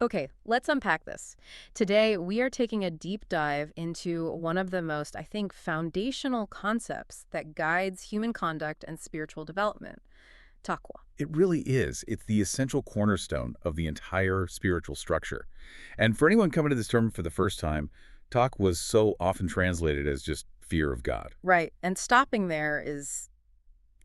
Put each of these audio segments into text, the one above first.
Okay, let's unpack this. Today, we are taking a deep dive into one of the most, I think, foundational concepts that guides human conduct and spiritual development, Taqwa. It really is. It's the essential cornerstone of the entire spiritual structure. And for anyone coming to this term for the first time, talk was so often translated as just fear of God. Right, and stopping there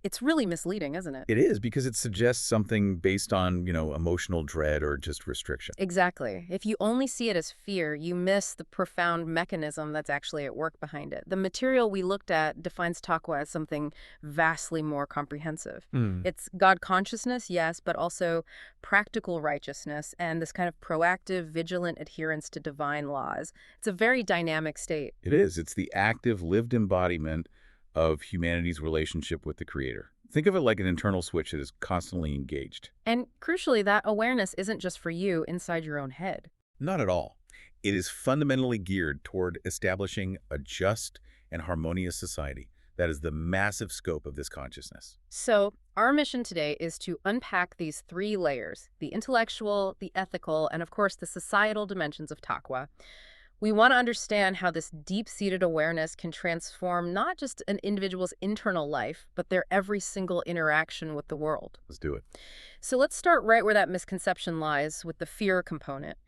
it's really misleading, isn't it? It is because it suggests something based on, emotional dread or just restriction. Exactly. If you only see it as fear, you miss the profound mechanism that's actually at work behind it. The material we looked at defines Taqwa as something vastly more comprehensive. Mm. It's God consciousness, yes, but also practical righteousness and this kind of proactive, vigilant adherence to divine laws. It's a very dynamic state. It is. It's the active, lived embodiment of humanity's relationship with the Creator. Think of it like an internal switch that is constantly engaged. And crucially, that awareness isn't just for you inside your own head. Not at all. It is fundamentally geared toward establishing a just and harmonious society. That is the massive scope of this consciousness. So, our mission today is to unpack these three layers, the intellectual, the ethical, and of course the societal dimensions of Taqwa. We want to understand how this deep-seated awareness can transform not just an individual's internal life, but their every single interaction with the world. Let's do it. So let's start right where that misconception lies, with the fear component.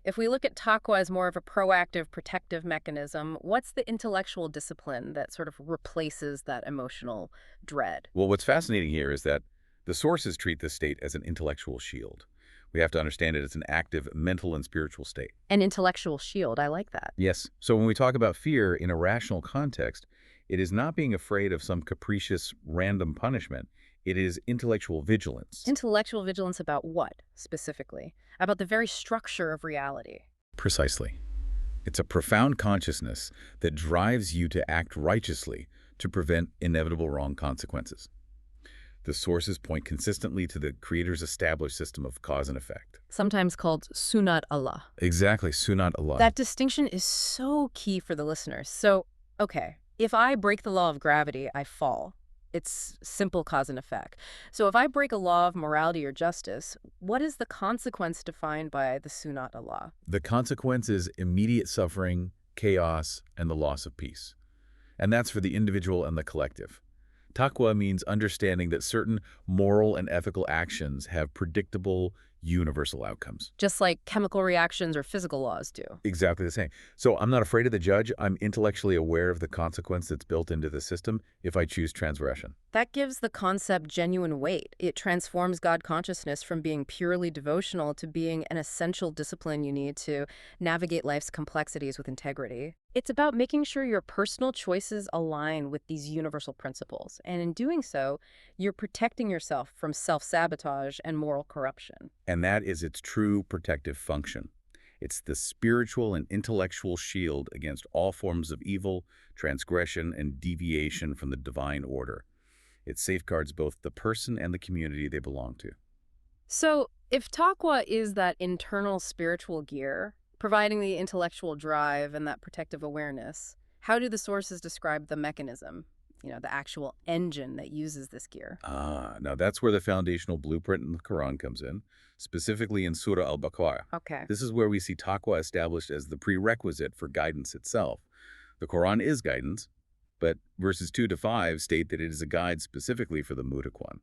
If we look at Taqwa as more of a proactive, protective mechanism, what's the intellectual discipline that sort of replaces that emotional dread? Well, what's fascinating here is that the sources treat this state as an intellectual shield. We have to understand it as an active mental and spiritual state. An intellectual shield, I like that. Yes. So when we talk about fear in a rational context, it is not being afraid of some capricious, random punishment. It is intellectual vigilance. Intellectual vigilance about what, specifically? About the very structure of reality. Precisely. It's a profound consciousness that drives you to act righteously to prevent inevitable wrong consequences. The sources point consistently to the Creator's established system of cause and effect. Sometimes called Sunnat Allah. Exactly, Sunnat Allah. That distinction is so key for the listeners. So, okay, if I break the law of gravity, I fall. It's simple cause and effect. So if I break a law of morality or justice, what is the consequence defined by the Sunnat Allah? The consequence is immediate suffering, chaos, and the loss of peace. And that's for the individual and the collective. Taqwa means understanding that certain moral and ethical actions have predictable, universal outcomes. Just like chemical reactions or physical laws do. Exactly the same. So I'm not afraid of the judge. I'm intellectually aware of the consequence that's built into the system if I choose transgression. That gives the concept genuine weight. It transforms God consciousness from being purely devotional to being an essential discipline you need to navigate life's complexities with integrity. It's about making sure your personal choices align with these universal principles. And in doing so, you're protecting yourself from self-sabotage and moral corruption. And that is its true protective function. It's the spiritual and intellectual shield against all forms of evil, transgression, and deviation from the divine order. It safeguards both the person and the community they belong to. So, if Taqwa is that internal spiritual gear, providing the intellectual drive and that protective awareness, how do the sources describe the mechanism, the actual engine that uses this gear? Now that's where the foundational blueprint in the Quran comes in, specifically in Surah Al-Baqarah. Okay. This is where we see taqwa established as the prerequisite for guidance itself. The Quran is guidance, but verses 2 to 5 state that it is a guide specifically for the mutaqwan.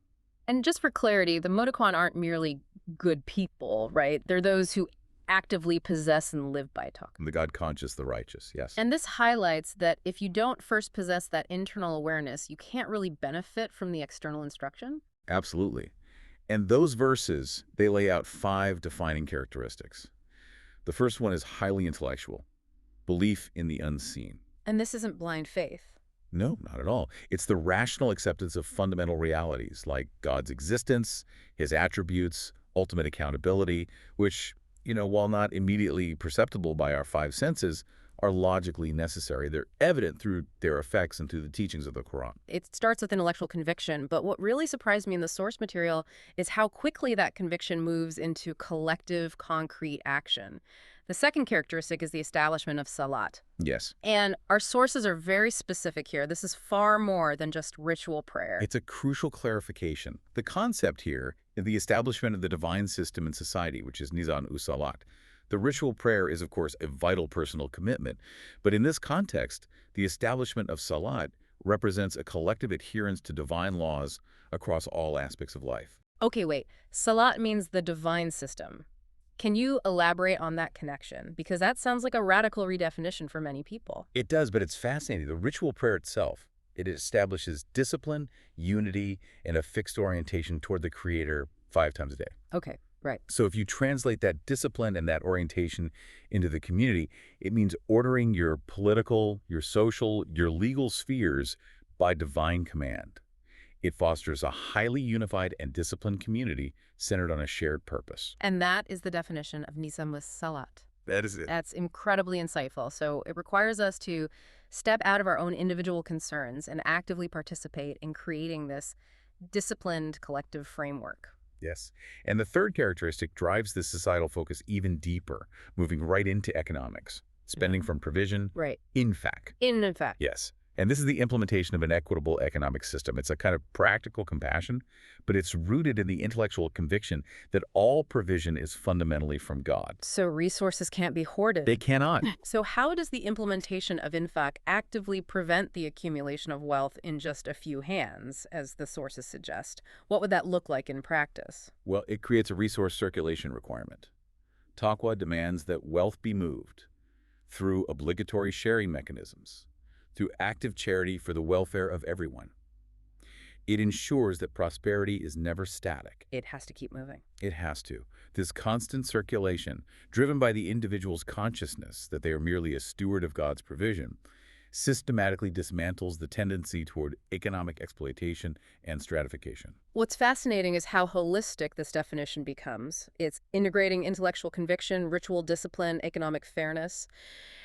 And just for clarity, the Mutaqwan aren't merely good people, right? They're those who actively possess and live by Taqwa. The God conscious, the righteous, yes. And this highlights that if you don't first possess that internal awareness, you can't really benefit from the external instruction. Absolutely. And those verses, they lay out 5 defining characteristics. The first one is highly intellectual, belief in the unseen. And this isn't blind faith. No, not at all. It's the rational acceptance of fundamental realities like God's existence, his attributes, ultimate accountability, which, while not immediately perceptible by our 5 senses, are logically necessary. They're evident through their effects and through the teachings of the Quran. It starts with intellectual conviction, but what really surprised me in the source material is how quickly that conviction moves into collective, concrete action. The second characteristic is the establishment of salat. Yes. And our sources are very specific here. This is far more than just ritual prayer. It's a crucial clarification. The concept here In the establishment of the divine system in society, which is Nizam Salat. The ritual prayer is, of course, a vital personal commitment, but in this context, the establishment of Salat represents a collective adherence to divine laws across all aspects of life. Okay, wait. Salat means the divine system. Can you elaborate on that connection? Because that sounds like a radical redefinition for many people. It does, but it's fascinating. The ritual prayer itself, it establishes discipline, unity, and a fixed orientation toward the Creator 5 times a day. Okay, right. So if you translate that discipline and that orientation into the community, it means ordering your political, your social, your legal spheres by divine command. It fosters a highly unified and disciplined community centered on a shared purpose. And that is the definition of Nizam Salat. That is it. That's incredibly insightful. So it requires us to step out of our own individual concerns and actively participate in creating this disciplined collective framework. Yes. And the third characteristic drives this societal focus even deeper, moving right into economics. Spending from provision, Right. in fact. In fact. Yes. And this is the implementation of an equitable economic system. It's a kind of practical compassion, but it's rooted in the intellectual conviction that all provision is fundamentally from God. So resources can't be hoarded. They cannot. So how does the implementation of infaq actively prevent the accumulation of wealth in just a few hands, as the sources suggest? What would that look like in practice? Well, it creates a resource circulation requirement. Taqwa demands that wealth be moved through obligatory sharing mechanisms, through active charity for the welfare of everyone. It ensures that prosperity is never static. It has to keep moving. It has to. This constant circulation, driven by the individual's consciousness that they are merely a steward of God's provision, systematically dismantles the tendency toward economic exploitation and stratification. What's fascinating is how holistic this definition becomes. It's integrating intellectual conviction, ritual discipline, economic fairness.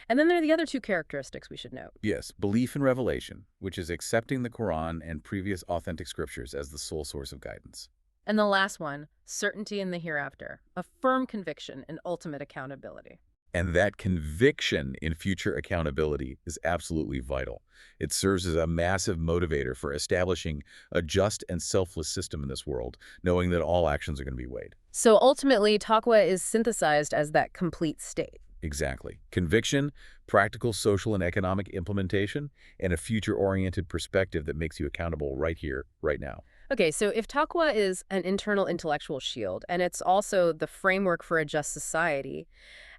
And then there are the other two characteristics we should note. Yes, belief in revelation, which is accepting the Quran and previous authentic scriptures as the sole source of guidance. And the last one, certainty in the hereafter, a firm conviction and ultimate accountability. And that conviction in future accountability is absolutely vital. It serves as a massive motivator for establishing a just and selfless system in this world, knowing that all actions are going to be weighed. So ultimately, Taqwa is synthesized as that complete state. Exactly. Conviction, practical social and economic implementation, and a future-oriented perspective that makes you accountable right here, right now. Okay, so if Taqwa is an internal intellectual shield, and it's also the framework for a just society,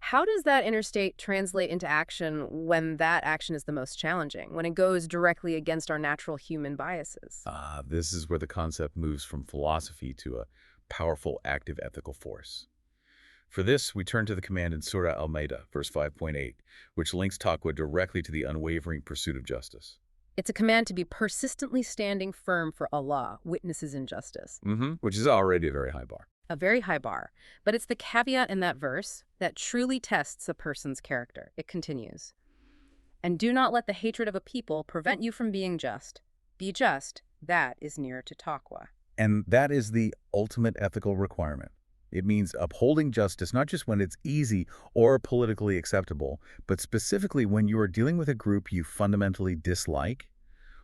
how does that interstate translate into action when that action is the most challenging, when it goes directly against our natural human biases? This is where the concept moves from philosophy to a powerful, active ethical force. For this, we turn to the command in Surah Al-Ma'idah, verse 5.8, which links Taqwa directly to the unwavering pursuit of justice. It's a command to be persistently standing firm for Allah, witnesses in justice. Which is already a very high bar. A very high bar. But it's the caveat in that verse that truly tests a person's character. It continues. And do not let the hatred of a people prevent you from being just. Be just. That is nearer to Taqwa. And that is the ultimate ethical requirement. It means upholding justice not just when it's easy or politically acceptable, but specifically when you are dealing with a group you fundamentally dislike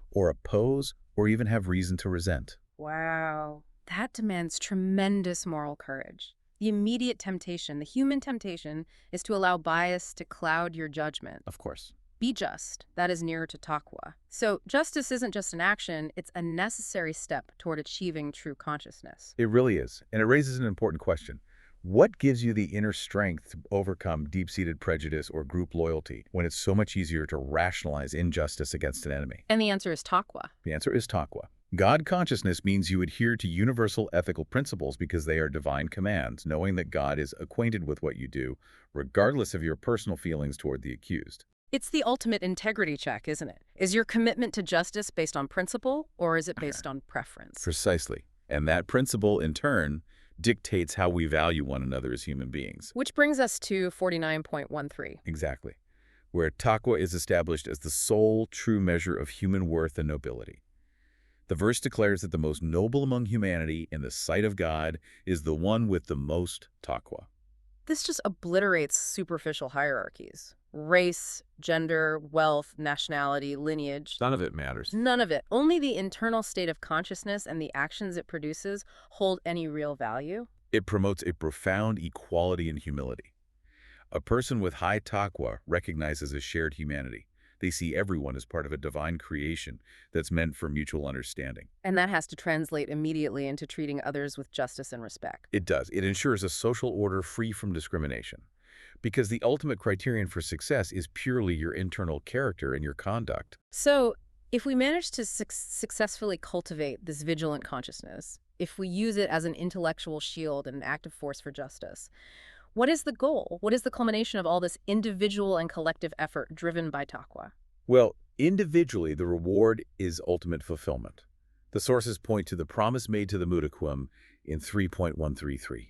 or oppose or even have reason to resent. Wow. That demands tremendous moral courage. The immediate temptation, the human temptation, is to allow bias to cloud your judgment. Of course. Be just. That is nearer to Taqwa. So justice isn't just an action, it's a necessary step toward achieving true consciousness. It really is. And it raises an important question. What gives you the inner strength to overcome deep-seated prejudice or group loyalty when it's so much easier to rationalize injustice against an enemy? And the answer is Taqwa. The answer is Taqwa. God consciousness means you adhere to universal ethical principles because they are divine commands, knowing that God is acquainted with what you do, regardless of your personal feelings toward the accused. It's the ultimate integrity check, isn't it? Is your commitment to justice based on principle, or is it based on preference? Precisely. And that principle, in turn, dictates how we value one another as human beings. Which brings us to 49.13. Exactly. Where Taqwa is established as the sole true measure of human worth and nobility. The verse declares that the most noble among humanity in the sight of God is the one with the most Taqwa. This just obliterates superficial hierarchies. Race, gender, wealth, nationality, lineage. None of it matters. None of it. Only the internal state of consciousness and the actions it produces hold any real value. It promotes a profound equality and humility. A person with high taqwa recognizes a shared humanity. They see everyone as part of a divine creation that's meant for mutual understanding. And that has to translate immediately into treating others with justice and respect. It does. It ensures a social order free from discrimination. Because the ultimate criterion for success is purely your internal character and your conduct. So, if we manage to successfully cultivate this vigilant consciousness, if we use it as an intellectual shield and an active force for justice, what is the goal? What is the culmination of all this individual and collective effort driven by Taqwa? Well, individually, the reward is ultimate fulfillment. The sources point to the promise made to the Mudakwim in 3.133.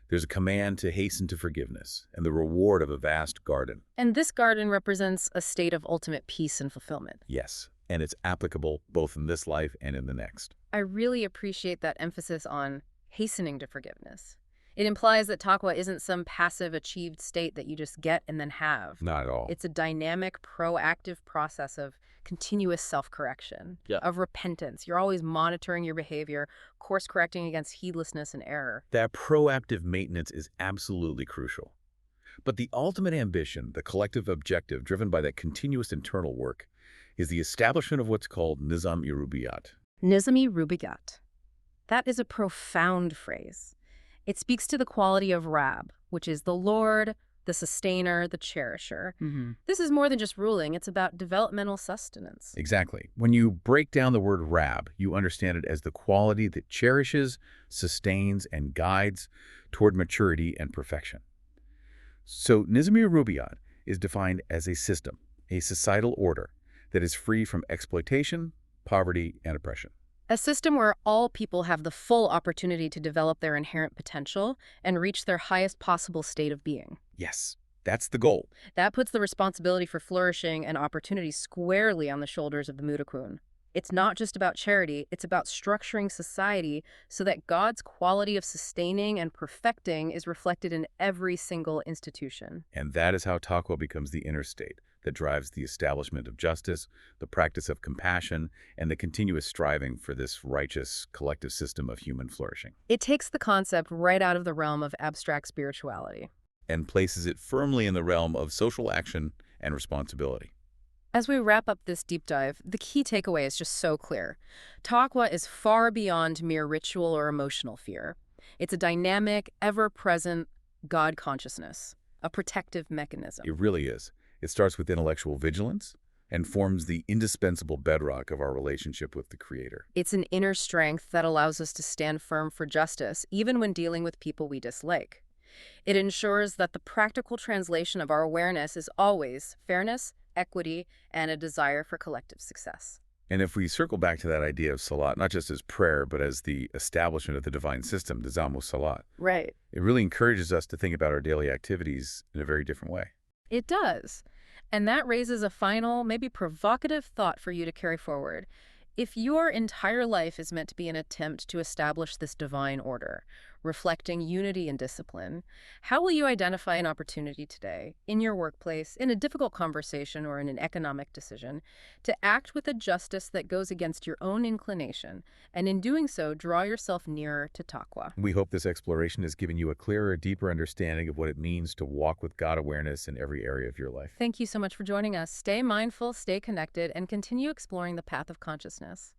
There's a command to hasten to forgiveness and the reward of a vast garden. And this garden represents a state of ultimate peace and fulfillment. Yes, and it's applicable both in this life and in the next. I really appreciate that emphasis on hastening to forgiveness. It implies that Taqwa isn't some passive achieved state that you just get and then have. Not at all. It's a dynamic, proactive process of continuous self-correction, of repentance. You're always monitoring your behavior, course-correcting against heedlessness and error. That proactive maintenance is absolutely crucial. But the ultimate ambition, the collective objective driven by that continuous internal work, is the establishment of what's called Nizam-i-Rububiyat. Nizam-i-Rububiyat. That is a profound phrase. It speaks to the quality of Rab, which is the Lord, the sustainer, the cherisher. This is more than just ruling. It's about developmental sustenance. Exactly. When you break down the word Rab, you understand it as the quality that cherishes, sustains, and guides toward maturity and perfection. So Nizam-i-Rububiyat is defined as a system, a societal order that is free from exploitation, poverty, and oppression. A system where all people have the full opportunity to develop their inherent potential and reach their highest possible state of being. Yes, that's the goal. That puts the responsibility for flourishing and opportunity squarely on the shoulders of the Mudakun. It's not just about charity, it's about structuring society so that God's quality of sustaining and perfecting is reflected in every single institution. And that is how Taqwa becomes the inner state that drives the establishment of justice, the practice of compassion, and the continuous striving for this righteous collective system of human flourishing. It takes the concept right out of the realm of abstract spirituality And places it firmly in the realm of social action and responsibility. As we wrap up this deep dive, the key takeaway is just so clear. Taqwa is far beyond mere ritual or emotional fear. It's a dynamic, ever-present God consciousness, a protective mechanism. It really is. It starts with intellectual vigilance and forms the indispensable bedrock of our relationship with the Creator. It's an inner strength that allows us to stand firm for justice, even when dealing with people we dislike. It ensures that the practical translation of our awareness is always fairness, equity, and a desire for collective success. And if we circle back to that idea of salat, not just as prayer, but as the establishment of the divine system, Nizamu Salat, Right. it really encourages us to think about our daily activities in a very different way. It does. And that raises a final, maybe provocative thought for you to carry forward. If your entire life is meant to be an attempt to establish this divine order, reflecting unity and discipline, how will you identify an opportunity today, in your workplace, in a difficult conversation, or in an economic decision, to act with a justice that goes against your own inclination, and in doing so, draw yourself nearer to Taqwa? We hope this exploration has given you a clearer, deeper understanding of what it means to walk with God awareness in every area of your life. Thank you so much for joining us. Stay mindful, stay connected, and continue exploring the path of consciousness.